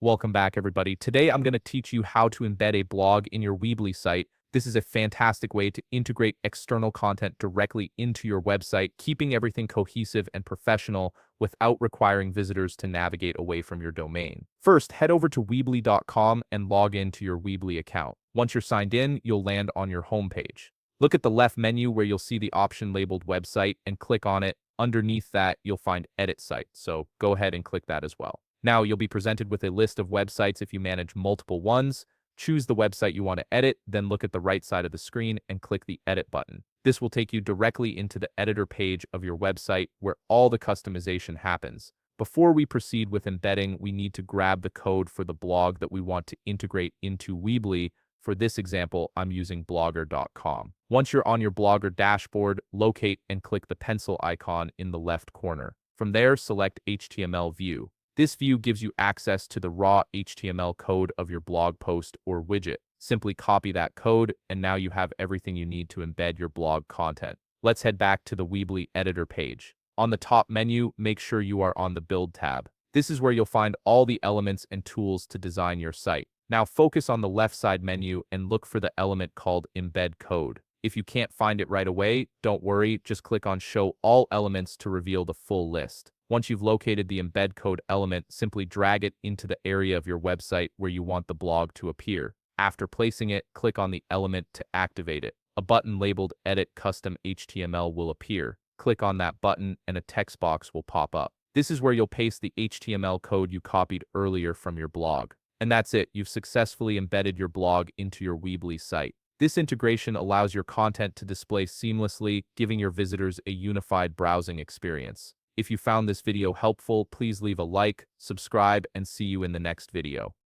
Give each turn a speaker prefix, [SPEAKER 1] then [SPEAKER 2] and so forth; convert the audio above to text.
[SPEAKER 1] Welcome back, everybody. Today, I'm going to teach you how to embed a blog in your Weebly site. This is a fantastic way to integrate external content directly into your website, keeping everything cohesive and professional without requiring visitors to navigate away from your domain. First, head over to Weebly.com and log into your Weebly account. Once you're signed in, you'll land on your homepage. Look at the left menu where you'll see the option labeled Website and click on it. Underneath that, you'll find Edit Site, so go ahead and click that as well. Now you'll be presented with a list of websites if you manage multiple ones. Choose the website you want to edit, then look at the right side of the screen and click the Edit button. This will take you directly into the editor page of your website where all the customization happens. Before we proceed with embedding, we need to grab the code for the blog that we want to integrate into Weebly. For this example, I'm using blogger.com. Once you're on your Blogger dashboard, locate and click the pencil icon in the left corner. From there, select HTML view. This view gives you access to the raw HTML code of your blog post or widget. Simply copy that code, and now you have everything you need to embed your blog content. Let's head back to the Weebly editor page. On the top menu, make sure you are on the Build tab. This is where you'll find all the elements and tools to design your site. Now focus on the left side menu and look for the element called Embed Code. If you can't find it right away, don't worry, just click on Show All Elements to reveal the full list. Once you've located the embed code element, simply drag it into the area of your website where you want the blog to appear. After placing it, click on the element to activate it. A button labeled Edit Custom HTML will appear. Click on that button and a text box will pop up. This is where you'll paste the HTML code you copied earlier from your blog. And that's it, you've successfully embedded your blog into your Weebly site. This integration allows your content to display seamlessly, giving your visitors a unified browsing experience. If you found this video helpful, please leave a like, subscribe, and see you in the next video.